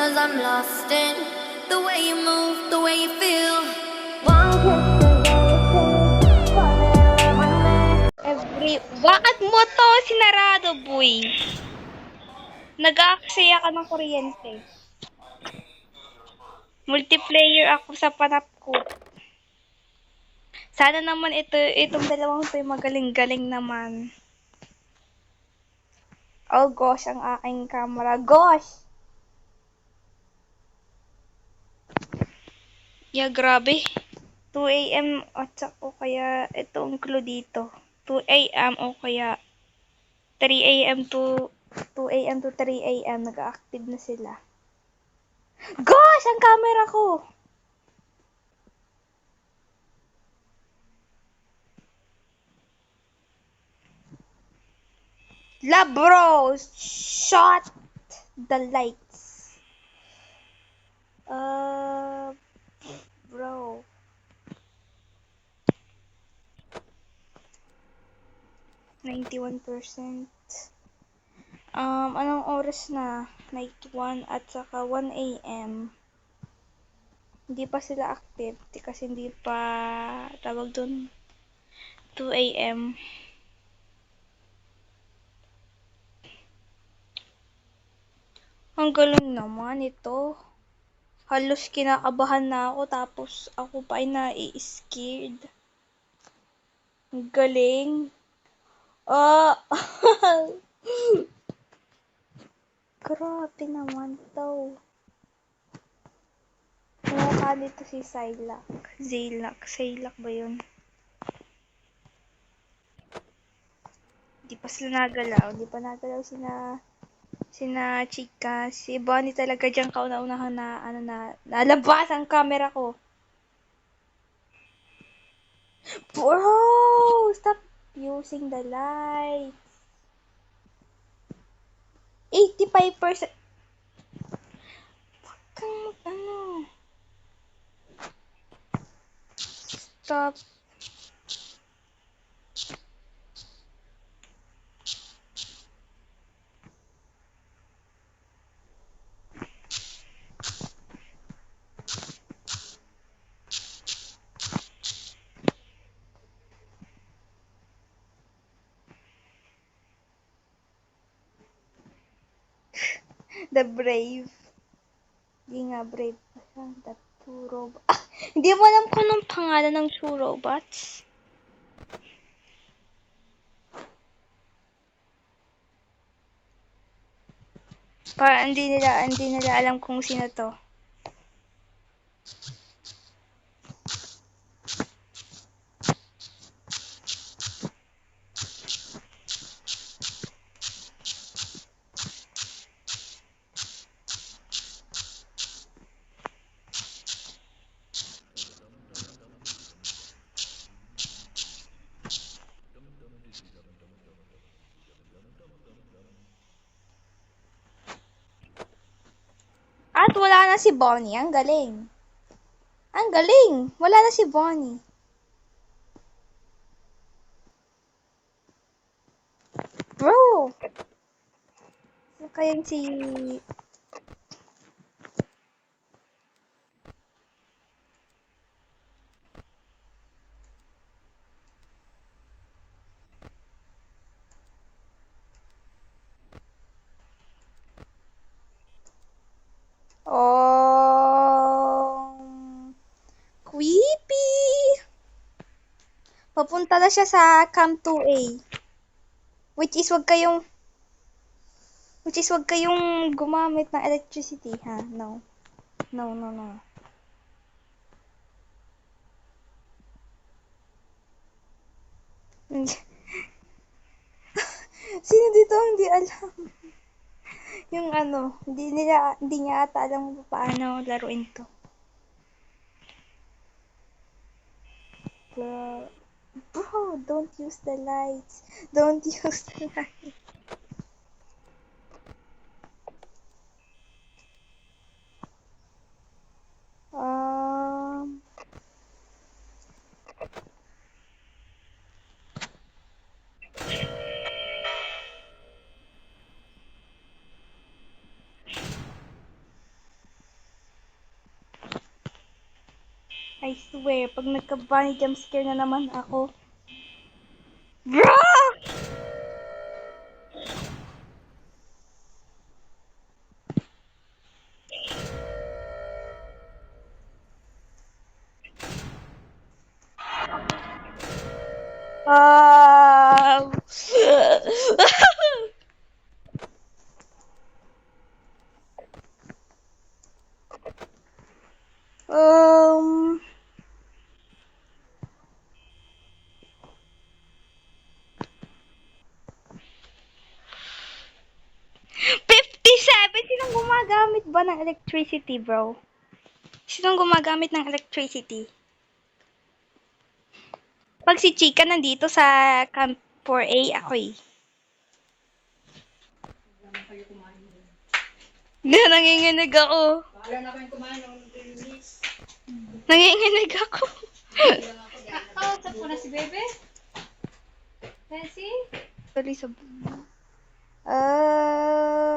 'cause I'm lost in the way you move, the way you feel. Bakit mo to sinarado, boy? Nag-aaksaya ka ng kuryente. Multiplayer ako sa panap ko. Sana naman itong dalawang to magaling-galing naman. Oh gosh, ang aking camera. Gosh! Yeah, grabe. 2 AM at o kaya itong clue dito. 2 AM o kaya 3 AM to 2 AM to 3 AM nag-active na sila. Gosh! Ang camera ko! Bro! Shot the lights. Bro. 91%. Anong oras na? Night 1 at saka 1 AM. Hindi pa sila active kasi hindi pa tawag dun 2 AM. Ang galing naman ito. Halos kinakabahan na ako tapos ako pa ay nai-scared. Ang galing. Ah! Grabe naman to. Mukha nito si Zylak. Zylak ba yun? Di pa sila nagalaw. Di pa nagalaw sina Chika. Si Bonnie talaga dyan kauna-unahan na nalabas ang camera ko. Bro! Stop using the lights. 85%. Huwag kang Stop. The Brave. Hindi nga Brave. The Two Robots. Hindi mo alam kung anong pangalan ng Two Robots. Para hindi nila alam kung sino to. At wala na si Bonnie. Ang galing. Ang galing! Wala na si Bonnie. Bro! Kayang si... Creepy! Papunta na siya sa Camp 2A. Which is wag kayong gumamit ng electricity, ha? No. No. Sino dito hindi alam? Yung hindi niya ata alam kung paano laruin to. Bro, don't use the lights. Don't use the lights. I swear, pag nagka-bunny jump scare na naman ako. Bro! Um, um, 57? Sinong gumagamit ba ng electricity, bro? Sinong gumagamit ng electricity? Pag si Chika nandito sa Camp 4A, ako eh. Nanginginig ako. Wala na kayong kumain ng release. Nanginginig ako. Kausap ko na si Bebe. Bessie? Sorry sa... Ah...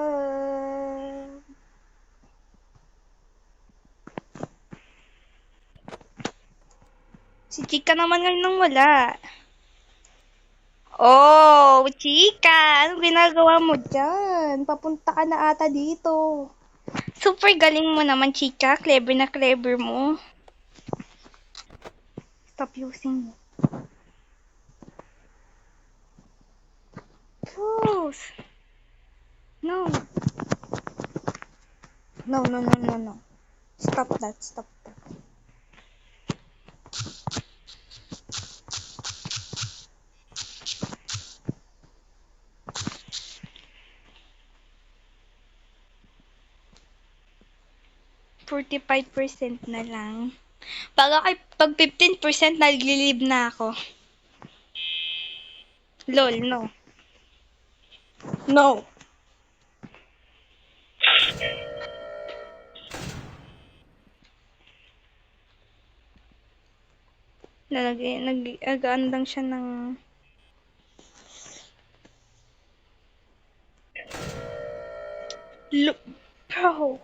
Si Chika naman ngayon nang wala. Oh, Chika! Anong ginagawa mo dyan? Papunta ka na ata dito. Super galing mo naman, Chika. Clever na clever mo. Stop using me. Close. No. No, no, no, no, no. Stop that, stop that. %45 na lang. Pag 15% nag-leave na ako. Lol, no. No. Nag-agaan lang siya ng... Bro.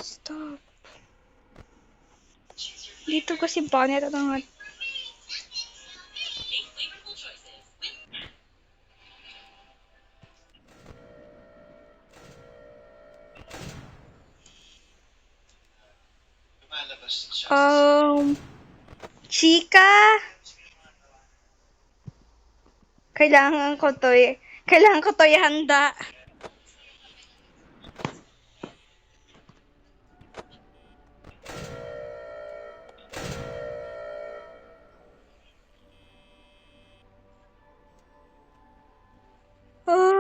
Stop. Dito kasi bonnet at ang... Chika! Kailangan ko to ihanda. Ah.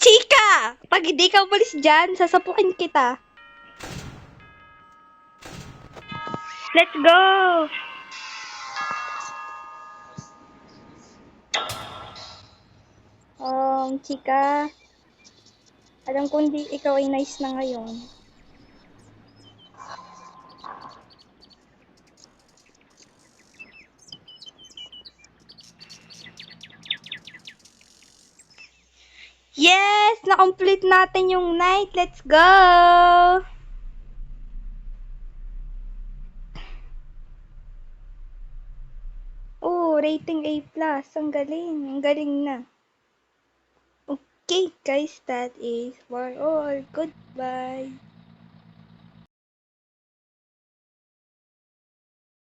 Chika! Pag hindi ka umalis dyan, sasapukin kita. Let's go! Chika. Alam ko hindi ikaw ay nice na ngayon. Yes! Na-complete natin yung night. Let's go! Oh, rating A+. Ang galing. Ang galing na. Okay, guys. That is for all. Goodbye.